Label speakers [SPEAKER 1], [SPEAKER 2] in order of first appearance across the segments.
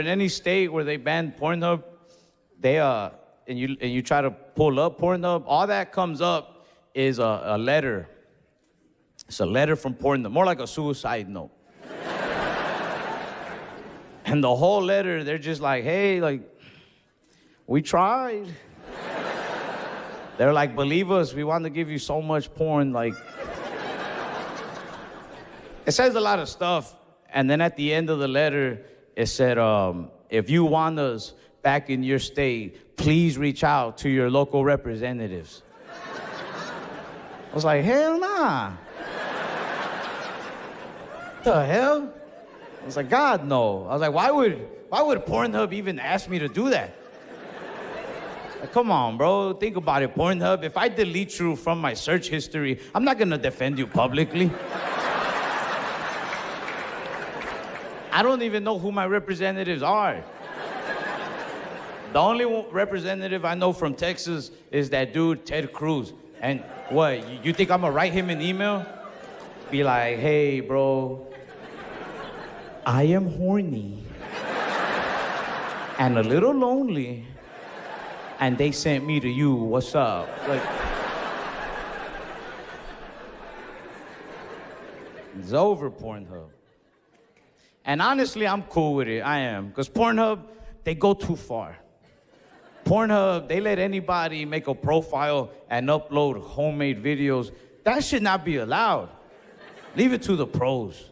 [SPEAKER 1] In any state where they ban Pornhub, they and you try to pull up Pornhub, all that comes up is a letter. It's a letter from Pornhub, more like a suicide note. And the whole letter, they're just like, hey, like, we tried. They're like, believe us, we want to give you so much porn, like. It says a lot of stuff, and then at the end of the letter, it said, if you want us back in your state, please reach out to your local representatives. I was like, hell nah. What the hell? I was like, God, no. I was like, why would Pornhub even ask me to do that? Like, come on, bro, think about it, Pornhub. If I delete you from my search history, I'm not gonna defend you publicly. I don't even know who my representatives are. The only representative I know from Texas is that dude, Ted Cruz. And what, you think I'm gonna write him an email? Be like, hey, bro, I am horny and a little lonely, and they sent me to you, what's up? Like, it's over, Pornhub. And honestly, I'm cool with it, I am. Because Pornhub, they go too far. Pornhub, they let anybody make a profile and upload homemade videos. That should not be allowed. Leave it to the pros.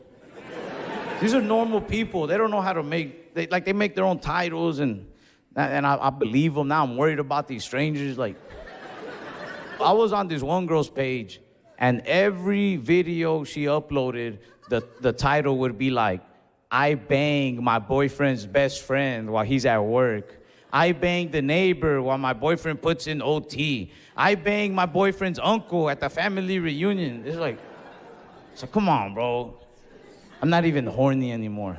[SPEAKER 1] These are normal people. They don't know how to make, they make their own titles, and I believe them. Now I'm worried about these strangers. Like, I was on this one girl's page, and every video she uploaded, the title would be like, I bang my boyfriend's best friend while he's at work. I bang the neighbor while my boyfriend puts in OT. I bang my boyfriend's uncle at the family reunion. It's like, come on, bro. I'm not even horny anymore.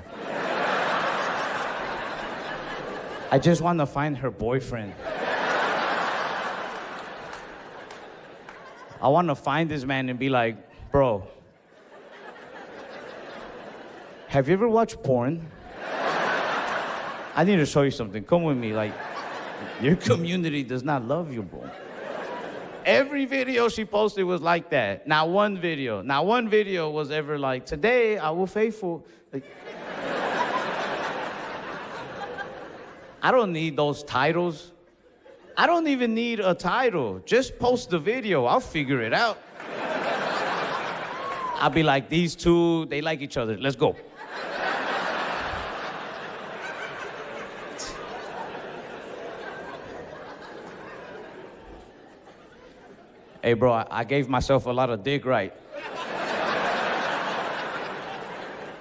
[SPEAKER 1] I just want to find her boyfriend. I want to find this man and be like, bro, have you ever watched porn? I need to show you something. Come with me. Like, your community does not love you, bro. Every video she posted was like that. Not one video was ever like, today I will faithful. Like, I don't need those titles. I don't even need a title. Just post the video. I'll figure it out. I'll be like, these two, they like each other. Let's go. Hey, bro, I gave myself a lot of dick right.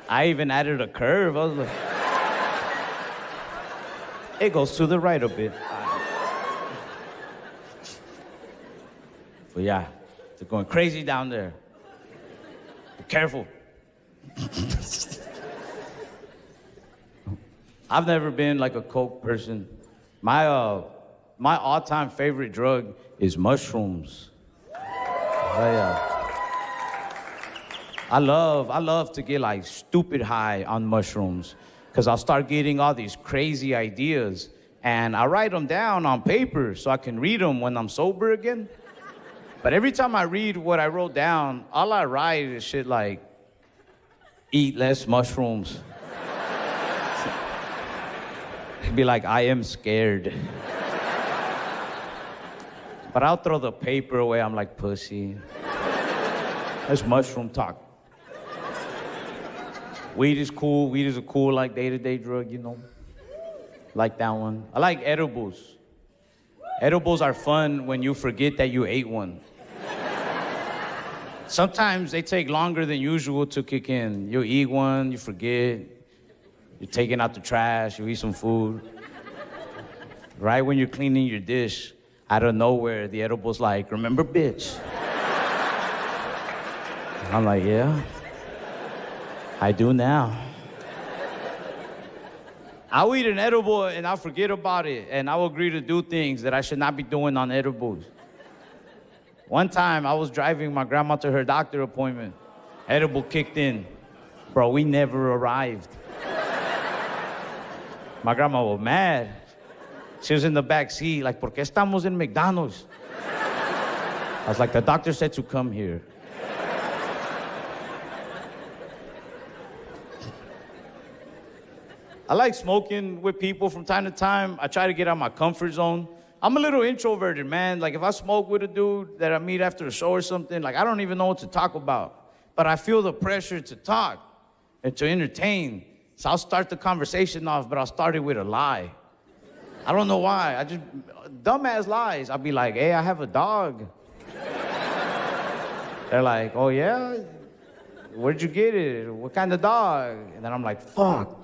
[SPEAKER 1] I even added a curve. I was like, it goes to the right a bit. But yeah, they're going crazy down there. Be careful. I've never been like a coke person. My all-time favorite drug is mushrooms. I love to get like stupid high on mushrooms, because I'll start getting all these crazy ideas, and I write them down on paper so I can read them when I'm sober again. But every time I read what I wrote down, all I write is shit like, eat less mushrooms. It'd be like, I am scared. But I'll throw the paper away. I'm like, pussy. That's mushroom talk. Weed is cool. Weed is a cool, like, day-to-day drug, you know. Like that one. I like edibles. Edibles are fun when you forget that you ate one. Sometimes they take longer than usual to kick in. You eat one, you forget. You're taking out the trash, you eat some food. Right when you're cleaning your dish, out of nowhere, the edible's like, remember, bitch? I'm like, yeah, I do now. I'll eat an edible and I'll forget about it, and I'll agree to do things that I should not be doing on edibles. One time, I was driving my grandma to her doctor appointment. Edible kicked in. Bro, we never arrived. My grandma was mad. She was in the back seat, like, ¿por qué estamos en McDonald's? I was like, the doctor said to come here. I like smoking with people from time to time. I try to get out of my comfort zone. I'm a little introverted, man. Like, if I smoke with a dude that I meet after a show or something, like, I don't even know what to talk about. But I feel the pressure to talk and to entertain. So I'll start the conversation off, but I'll start it with a lie. I don't know why. I just, dumbass lies. I'll be like, hey, I have a dog. They're like, oh, yeah? Where'd you get it? What kind of dog? And then I'm like, fuck.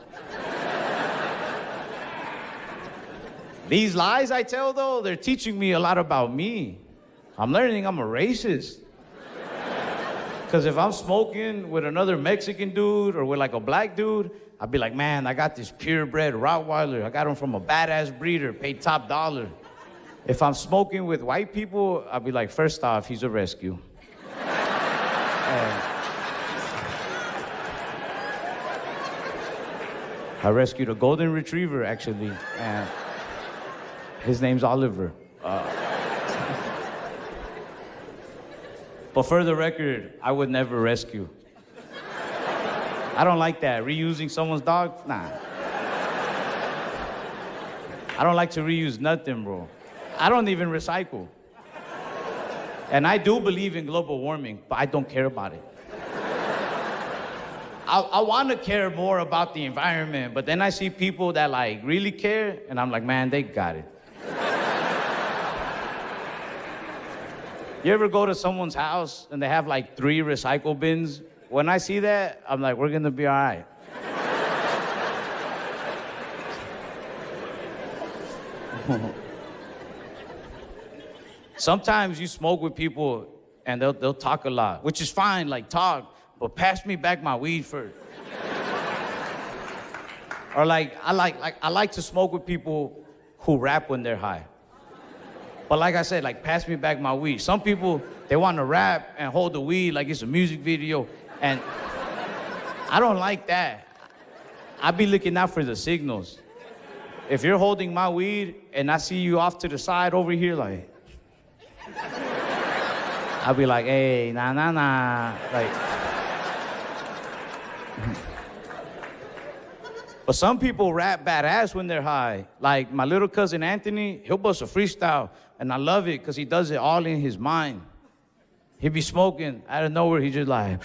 [SPEAKER 1] These lies I tell, though, they're teaching me a lot about me. I'm learning I'm a racist. Because if I'm smoking with another Mexican dude or with like a black dude, I'd be like, man, I got this purebred Rottweiler. I got him from a badass breeder, paid top dollar. If I'm smoking with white people, I'd be like, first off, he's a rescue. I rescued a golden retriever, actually, and his name's Oliver. But for the record, I would never rescue. I don't like that. Reusing someone's dog? Nah. I don't like to reuse nothing, bro. I don't even recycle. And I do believe in global warming, but I don't care about it. I want to care more about the environment, but then I see people that like really care, and I'm like, man, they got it. You ever go to someone's house and they have like 3 recycle bins? When I see that, I'm like, we're gonna be all right. Sometimes you smoke with people and they'll talk a lot, which is fine, like talk, but pass me back my weed first. Or like I like to smoke with people who rap when they're high. But like I said, like pass me back my weed. Some people, they want to rap and hold the weed like it's a music video, and I don't like that. I be looking out for the signals. If you're holding my weed and I see you off to the side over here, like, I'll be like, hey, nah. Like, but some people rap badass when they're high. Like my little cousin Anthony, he'll bust a freestyle, and I love it because he does it all in his mind. He'd be smoking, out of nowhere, he just like,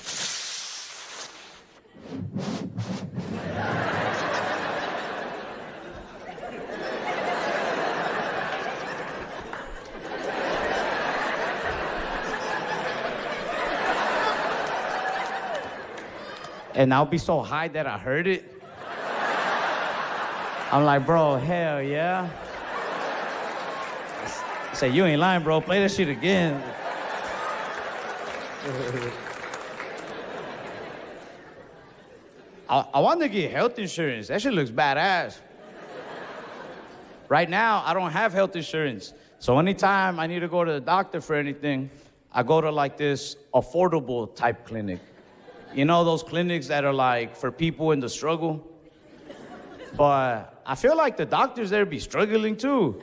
[SPEAKER 1] and I'll be so high that I heard it. I'm like, bro, hell yeah. I say, you ain't lying, bro. Play that shit again. I want to get health insurance. That shit looks badass. Right now, I don't have health insurance. So anytime I need to go to the doctor for anything, I go to like this affordable type clinic. You know those clinics that are like for people in the struggle? But I feel like the doctors there be struggling too.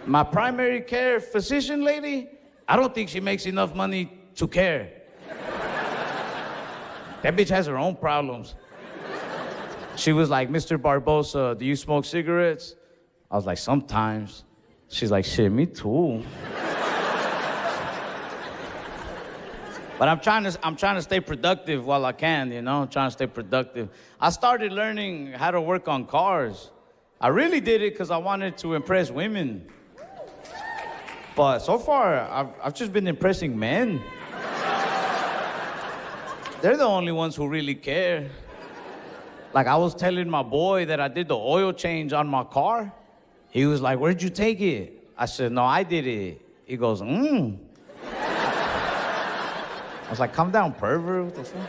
[SPEAKER 1] My primary care physician lady, I don't think she makes enough money to care. That bitch has her own problems. She was like, Mr. Barbosa, do you smoke cigarettes? I was like, sometimes. She's like, shit, me too. But I'm trying to stay productive while I can, you know? I'm trying to stay productive. I started learning how to work on cars. I really did it because I wanted to impress women. But so far, I've just been impressing men. They're the only ones who really care. Like I was telling my boy that I did the oil change on my car. He was like, where'd you take it? I said, no, I did it. He goes, I was like, calm down, pervert. What the fuck?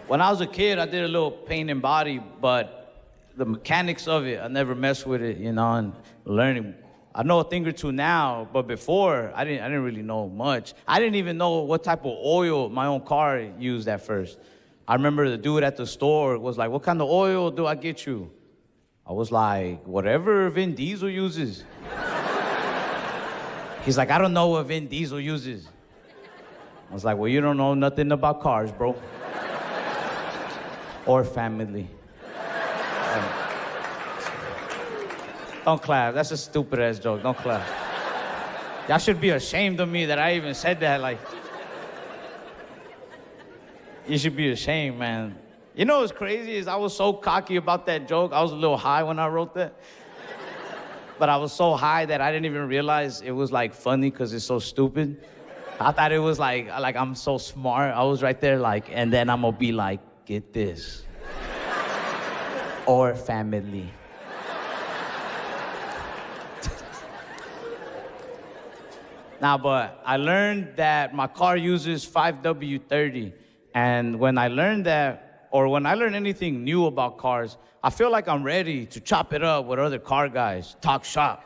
[SPEAKER 1] When I was a kid, I did a little paint and body, but the mechanics of it, I never messed with it, you know, and learning. I know a thing or two now, but before, I didn't really know much. I didn't even know what type of oil my own car used at first. I remember the dude at the store was like, what kind of oil do I get you? I was like, whatever Vin Diesel uses. He's like, I don't know what Vin Diesel uses. I was like, well, you don't know nothing about cars, bro. Or family. Don't clap. That's a stupid-ass joke. Don't clap. Y'all should be ashamed of me that I even said that. Like, you should be ashamed, man. You know what's crazy is I was so cocky about that joke. I was a little high when I wrote that. But I was so high that I didn't even realize it was, like, funny because it's so stupid. I thought it was like I'm so smart. I was right there like, and then I'm going to be like, get this. Or family. Nah, but I learned that my car uses 5W30. And when I learned that, or when I learn anything new about cars, I feel like I'm ready to chop it up with other car guys, talk shop.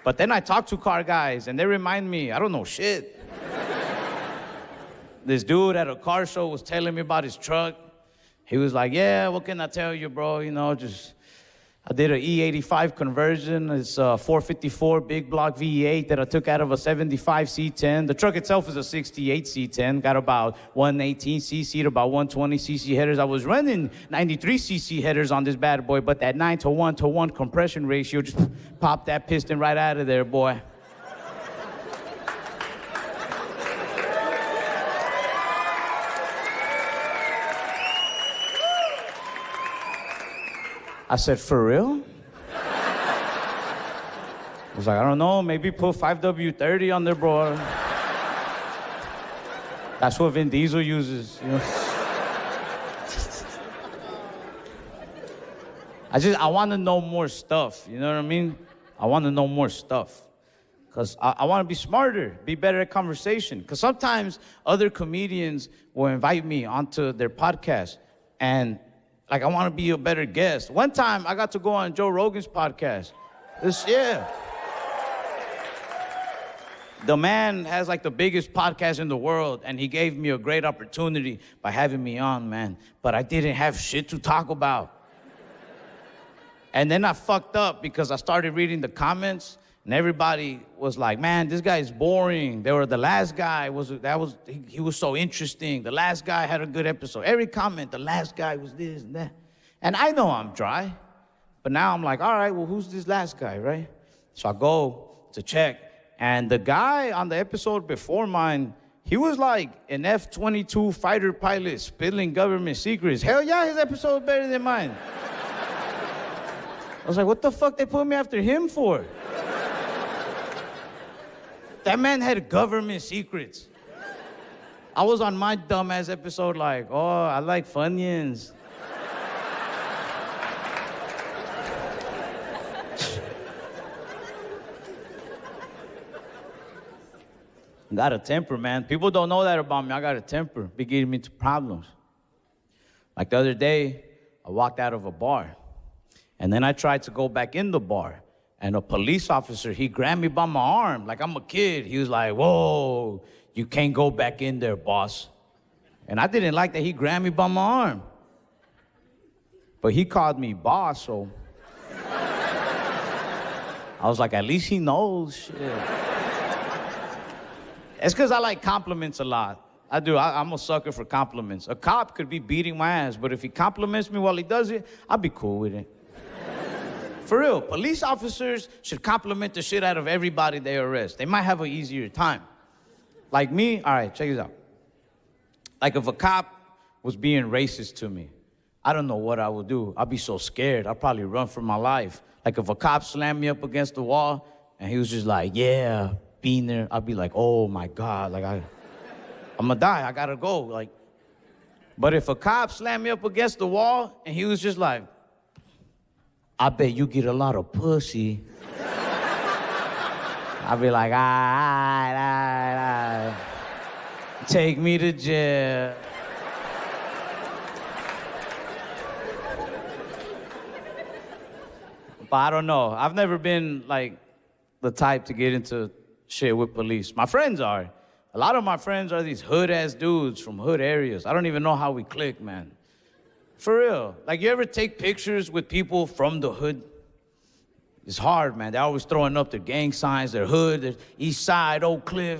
[SPEAKER 1] But then I talk to car guys, and they remind me, I don't know shit. This dude at a car show was telling me about his truck. He was like, yeah, what can I tell you, bro? You know, I did an E85 conversion. It's a 454 big block V8 that I took out of a 75 C10. The truck itself is a 68 C10. Got about 118 cc to about 120 cc headers. I was running 93 cc headers on this bad boy, but that 9-to-1 compression ratio just popped that piston right out of there, boy. I said, for real? I was like, I don't know, maybe put 5W30 on there, bro. That's what Vin Diesel uses, you know? I want to know more stuff, you know what I mean? I want to know more stuff. Because I want to be smarter, be better at conversation. Because sometimes other comedians will invite me onto their podcast, and like, I want to be a better guest. One time, I got to go on Joe Rogan's podcast. The man has, like, the biggest podcast in the world, and he gave me a great opportunity by having me on, man. But I didn't have shit to talk about. And then I fucked up because I started reading the comments, and everybody was like, man, this guy is boring. The last guy he was so interesting. The last guy had a good episode. Every comment, the last guy was this and that. And I know I'm dry, but now I'm like, all right, well, who's this last guy, right? So I go to check, and the guy on the episode before mine, he was like an F-22 fighter pilot spilling government secrets. Hell yeah, his episode is better than mine. I was like, what the fuck they put me after him for? That man had government secrets. I was on my dumbass episode like, oh, I like Funyuns. Got a temper, man. People don't know that about me. I got a temper. Be getting me into problems. Like the other day, I walked out of a bar, and then I tried to go back in the bar. And a police officer, he grabbed me by my arm like I'm a kid. He was like, whoa, you can't go back in there, boss. And I didn't like that he grabbed me by my arm. But he called me boss, so I was like, at least he knows. Shit. It's because I like compliments a lot. I do. I'm a sucker for compliments. A cop could be beating my ass, but if he compliments me while he does it, I'll be cool with it. For real, police officers should compliment the shit out of everybody they arrest. They might have an easier time. Like me, all right, check this out. Like if a cop was being racist to me, I don't know what I would do. I'd be so scared. I'd probably run for my life. Like if a cop slammed me up against the wall and he was just like, yeah, being there, I'd be like, oh my God, like I'm gonna die, I gotta go. Like, but if a cop slammed me up against the wall and he was just like, I bet you get a lot of pussy. I'd be like, all right. Take me to jail. But I don't know. I've never been like the type to get into shit with police. My friends are. A lot of my friends are these hood-ass dudes from hood areas. I don't even know how we click, man. For real. Like, you ever take pictures with people from the hood? It's hard, man. They're always throwing up their gang signs, their hood, their east side, Oak Cliff.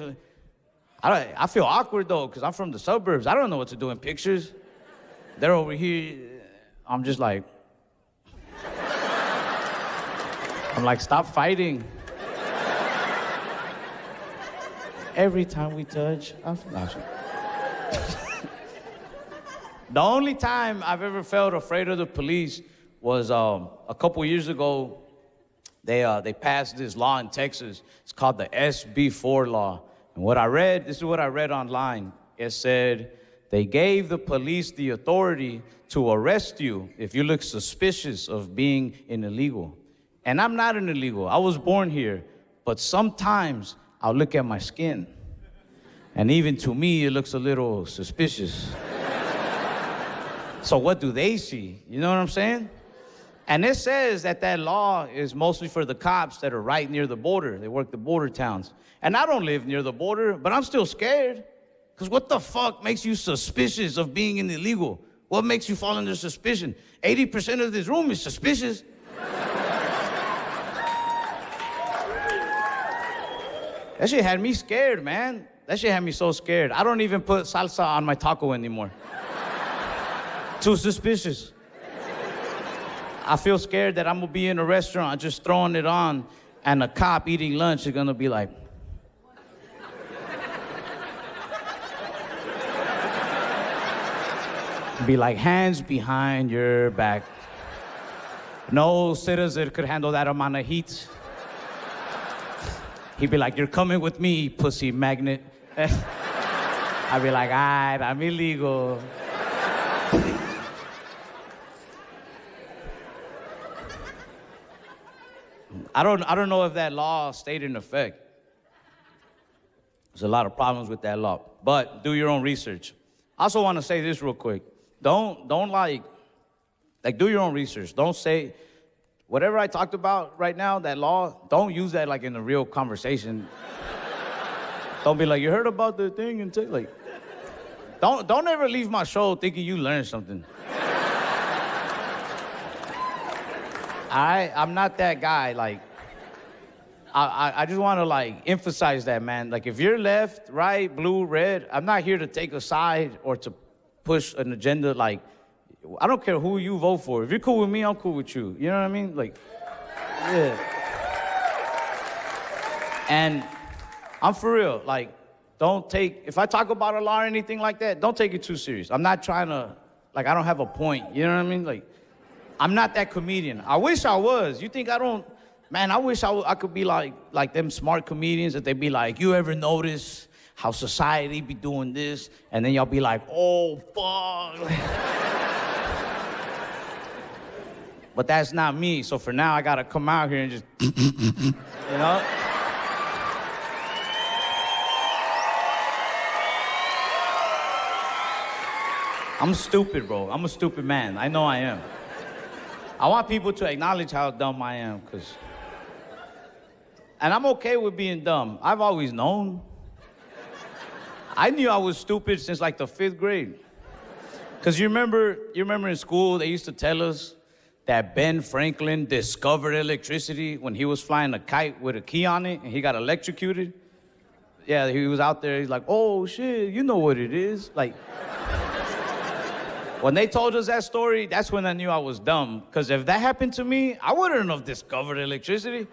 [SPEAKER 1] I feel awkward, though, because I'm from the suburbs. I don't know what to do in pictures. They're over here. I'm just like... I'm like, stop fighting. Every time we touch, I'm The only time I've ever felt afraid of the police was a couple years ago. They passed this law in Texas. It's called the SB4 law. And this is what I read online. It said they gave the police the authority to arrest you if you look suspicious of being an illegal. And I'm not an illegal. I was born here. But sometimes I'll look at my skin. And even to me, it looks a little suspicious. So what do they see? You know what I'm saying? And it says that law is mostly for the cops that are right near the border. They work the border towns. And I don't live near the border, but I'm still scared. Because what the fuck makes you suspicious of being an illegal? What makes you fall under suspicion? 80% of this room is suspicious. That shit had me scared, man. That shit had me so scared. I don't even put salsa on my taco anymore. Too suspicious. I feel scared that I'm gonna be in a restaurant just throwing it on, and a cop eating lunch is gonna be like... be like, hands behind your back. No citizen could handle that amount of heat. He'd be like, you're coming with me, pussy magnet. I'd be like, all right, I'm illegal. I don't know if that law stayed in effect. There's a lot of problems with that law, but do your own research. I also want to say this real quick. Don't like do your own research. Don't say, whatever I talked about right now, that law, don't use that like in a real conversation. Don't be like, you heard about the thing? And like, don't ever leave my show thinking you learned something. I'm not that guy. Like, I just want to like emphasize that, man. Like, if you're left, right, blue, red, I'm not here to take a side or to push an agenda. Like, I don't care who you vote for. If you're cool with me, I'm cool with you. You know what I mean? Like, yeah. And I'm for real. Like, if I talk about a law or anything like that, don't take it too serious. I'm not trying to, like, I don't have a point. You know what I mean? Like, I'm not that comedian. I wish I was. You think I don't? Man, I wish I could be like them smart comedians that they be like, you ever notice how society be doing this? And then y'all be like, oh, fuck. But that's not me. So for now, I got to come out here and just, you know? I'm stupid, bro. I'm a stupid man. I know I am. I want people to acknowledge how dumb I am, and I'm okay with being dumb. I've always known. I knew I was stupid since like the 5th grade. Because you remember in school, they used to tell us that Ben Franklin discovered electricity when he was flying a kite with a key on it and he got electrocuted. Yeah, he was out there, he's like, oh shit, you know what it is. Like, when they told us that story, that's when I knew I was dumb. Because if that happened to me, I wouldn't have discovered electricity.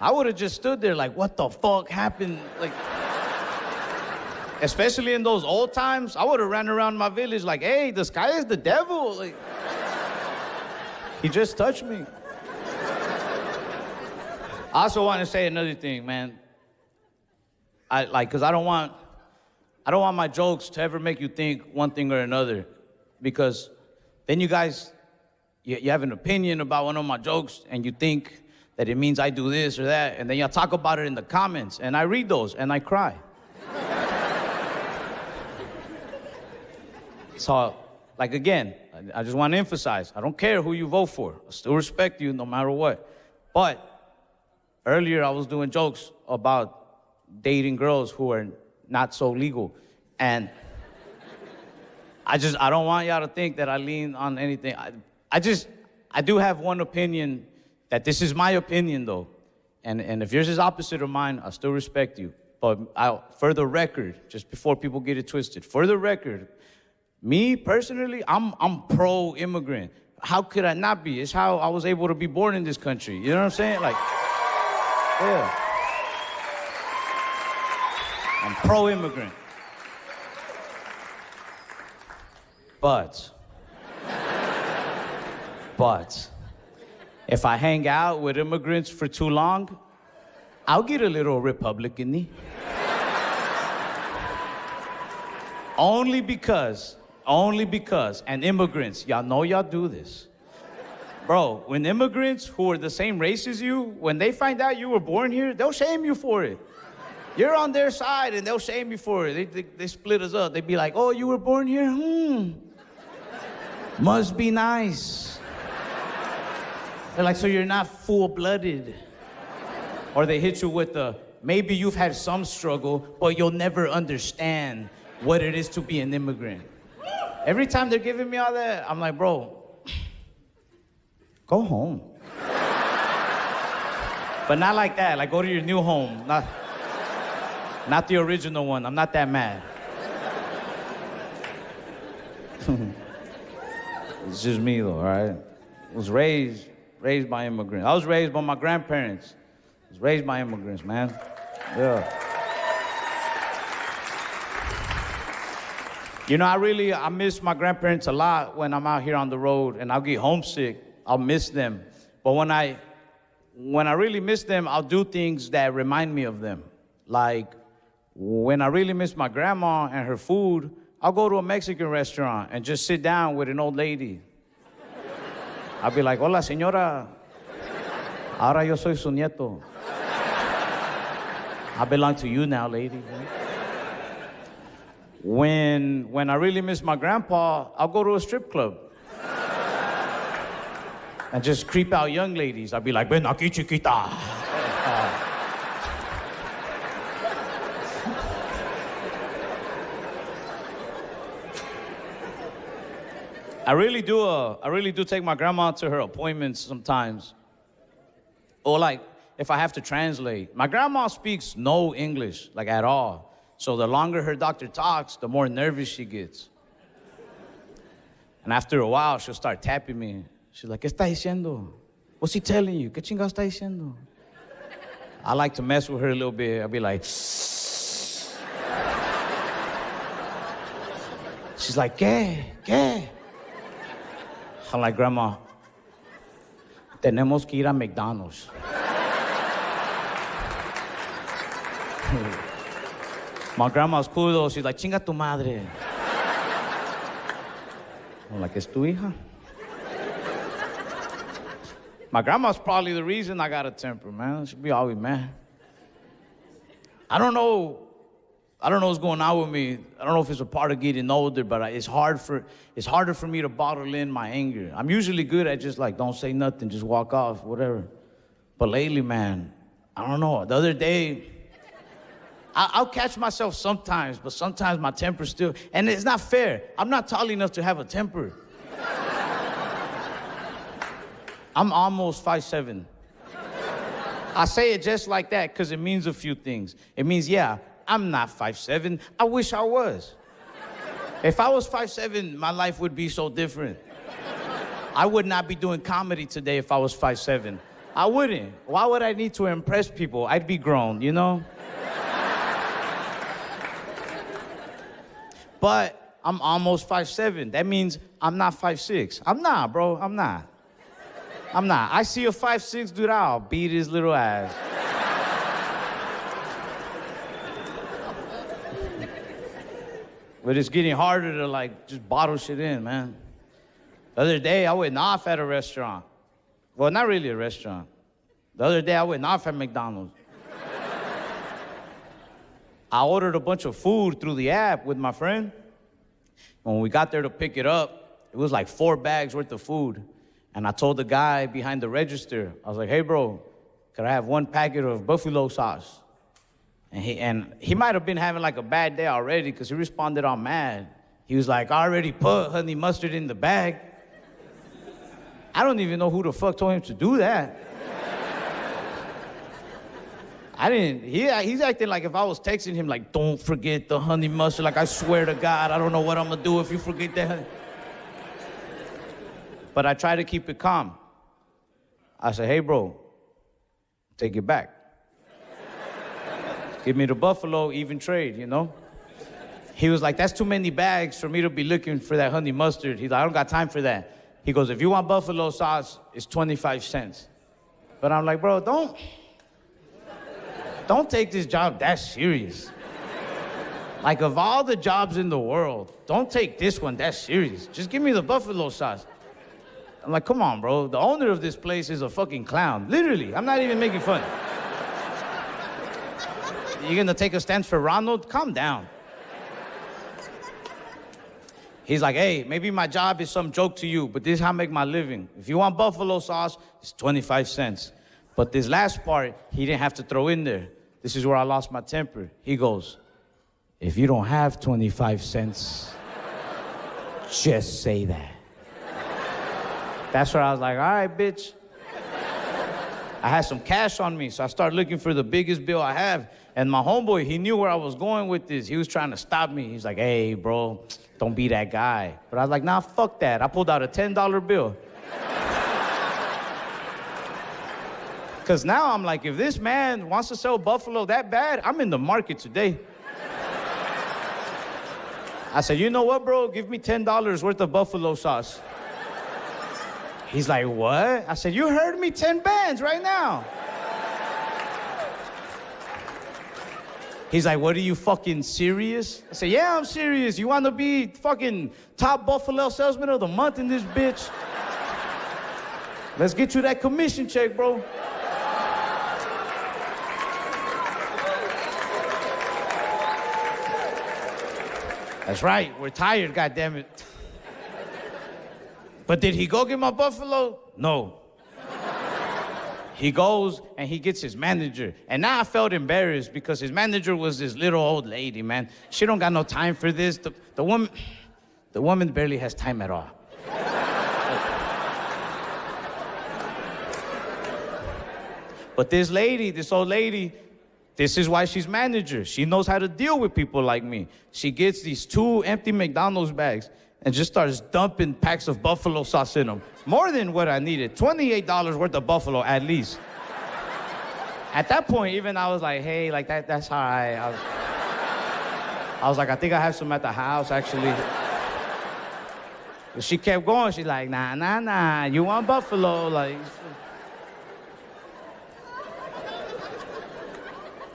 [SPEAKER 1] I would have just stood there like, what the fuck happened? Like, especially in those old times, I would have ran around my village like, hey, the sky is the devil. Like, he just touched me. I also want to say another thing, man. Because I don't want my jokes to ever make you think one thing or another. Because then you guys, you have an opinion about one of my jokes and you think that it means I do this or that, and then y'all talk about it in the comments, and I read those and I cry. So, like, again, I just want to emphasize, I don't care who you vote for. I still respect you no matter what. But earlier I was doing jokes about dating girls who are not so legal. And I don't want y'all to think that I lean on anything. I do have one opinion, that this is my opinion though. And if yours is opposite of mine, I still respect you. But for the record, just before people get it twisted, for the record, me personally, I'm pro-immigrant. How could I not be? It's how I was able to be born in this country. You know what I'm saying? Like, yeah. I'm pro-immigrant. But, if I hang out with immigrants for too long, I'll get a little Republican-y. Only because, and immigrants, y'all know y'all do this. Bro, when immigrants who are the same race as you, when they find out you were born here, they'll shame you for it. You're on their side and they'll shame you for it. They split us up. They'd be like, oh, you were born here? Must be nice. They're like, so you're not full-blooded. Or they hit you with the, maybe you've had some struggle, but you'll never understand what it is to be an immigrant. Every time they're giving me all that, I'm like, bro, go home. But not like that, like go to your new home. Not the original one, I'm not that mad. It's just me though, all right? I was raised by immigrants. I was raised by my grandparents. I was raised by immigrants, man. Yeah. You know, I miss my grandparents a lot when I'm out here on the road, and I'll get homesick. I'll miss them. But when I really miss them, I'll do things that remind me of them. Like, when I really miss my grandma and her food, I'll go to a Mexican restaurant and just sit down with an old lady. I'll be like, hola, señora. Ahora yo soy su nieto. I belong to you now, lady. When I really miss my grandpa, I'll go to a strip club and just creep out young ladies. I'll be like, ven aquí, chiquita. I really do take my grandma to her appointments sometimes. Or like, if I have to translate. My grandma speaks no English, like at all. So the longer her doctor talks, the more nervous she gets. And after a while, she'll start tapping me. She's like, ¿qué está diciendo? What's he telling you? ¿Qué chingados está diciendo? I like to mess with her a little bit. I'll be like, shh. She's like, ¿qué? I'm like, Grandma, tenemos que ir a McDonald's. My grandma's cool though. She's like, chinga tu madre. I'm like, ¿es tu hija? My grandma's probably the reason I got a temper, man. She'd be always mad. I don't know what's going on with me. I don't know if it's a part of getting older, but it's harder for me to bottle in my anger. I'm usually good at just like, don't say nothing, just walk off, whatever. But lately, man, I don't know. The other day, I'll catch myself sometimes, but sometimes my temper still, and it's not fair. I'm not tall enough to have a temper. I'm almost 5'7". I say it just like that because it means a few things. It means, yeah, I'm not 5'7". I wish I was. If I was 5'7", my life would be so different. I would not be doing comedy today if I was 5'7". I wouldn't. Why would I need to impress people? I'd be grown, you know? But I'm almost 5'7". That means I'm not 5'6". I'm not, bro. I'm not. I see a 5'6" dude, I'll beat his little ass. But it's getting harder to like just bottle shit in, man. The other day I went off at a restaurant. Well, not really a restaurant. The other day I went off at McDonald's. I ordered a bunch of food through the app with my friend. When we got there to pick it up, it was like 4 bags worth of food. And I told the guy behind the register, I was like, hey, bro, could I have 1 packet of buffalo sauce? And he might have been having like a bad day already because he responded all mad. He was like, I already put honey mustard in the bag. I don't even know who the fuck told him to do that. He's acting like if I was texting him like, don't forget the honey mustard. Like, I swear to God, I don't know what I'm gonna do if you forget that honey. But I try to keep it calm. I said, hey bro, take it back. Give me the buffalo, even trade, you know? He was like, that's too many bags for me to be looking for that honey mustard. He's like, I don't got time for that. He goes, if you want buffalo sauce, it's 25 cents. But I'm like, bro, don't take this job that serious. Like, of all the jobs in the world, don't take this one that serious. Just give me the buffalo sauce. I'm like, come on, bro. The owner of this place is a fucking clown. Literally, I'm not even making fun. You're gonna take a stand for Ronald? Calm down. He's like, hey, maybe my job is some joke to you, but this is how I make my living. If you want buffalo sauce, it's 25 cents. But this last part, he didn't have to throw in there. This is where I lost my temper. He goes, if you don't have 25 cents, just say that. That's where I was like, all right, bitch. I had some cash on me, so I started looking for the biggest bill I have. And my homeboy, he knew where I was going with this. He was trying to stop me. He's like, hey, bro, don't be that guy. But I was like, nah, fuck that. I pulled out a $10 bill. Because now I'm like, if this man wants to sell buffalo that bad, I'm in the market today. I said, you know what, bro? Give me $10 worth of buffalo sauce. He's like, what? I said, you heard me, 10 bands right now. He's like, what, are you fucking serious? I said, yeah, I'm serious. You want to be fucking top buffalo salesman of the month in this bitch? Let's get you that commission check, bro. That's right, we're tired, goddammit. But did he go get my buffalo? No. He goes and he gets his manager. And now I felt embarrassed because his manager was this little old lady, man. She don't got no time for this. The woman barely has time at all. But this lady, this old lady, this is why she's manager. She knows how to deal with people like me. She gets these 2 empty McDonald's bags and just starts dumping packs of buffalo sauce in them. More than what I needed. $28 worth of buffalo, at least. At that point, even I was like, hey, like that's all right. I was like, I think I have some at the house, actually. But she kept going. She's like, nah, you want buffalo? Like,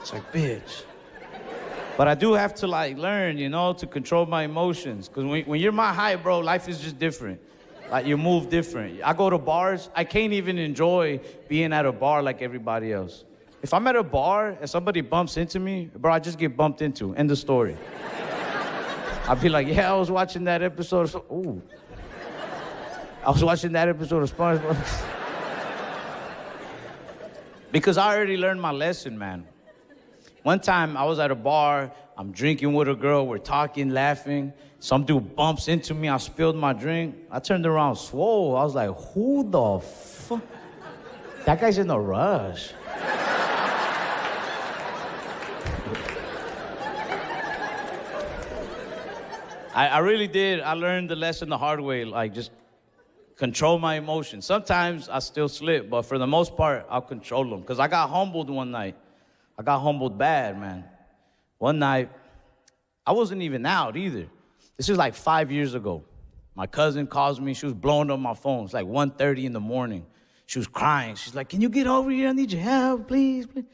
[SPEAKER 1] it's like, bitch. But I do have to, like, learn, you know, to control my emotions. Because when you're my height, bro, life is just different. Like, you move different. I go to bars. I can't even enjoy being at a bar like everybody else. If I'm at a bar and somebody bumps into me, bro, I just get bumped into. End of story. I'll be like, yeah, I was watching that episode of... Ooh. I was watching that episode of SpongeBob. Because I already learned my lesson, man. One time, I was at a bar, I'm drinking with a girl, we're talking, laughing. Some dude bumps into me, I spilled my drink. I turned around, swole. I was like, who the fuck? That guy's in a rush. I really did. I learned the lesson the hard way, like just control my emotions. Sometimes I still slip, but for the most part, I'll control them. Because I got humbled one night. I got humbled bad, man. One night, I wasn't even out either. This is like 5 years ago. My cousin calls me. She was blowing up my phone. It's like 1:30 in the morning. She was crying. She's like, can you get over here? I need your help, please, please.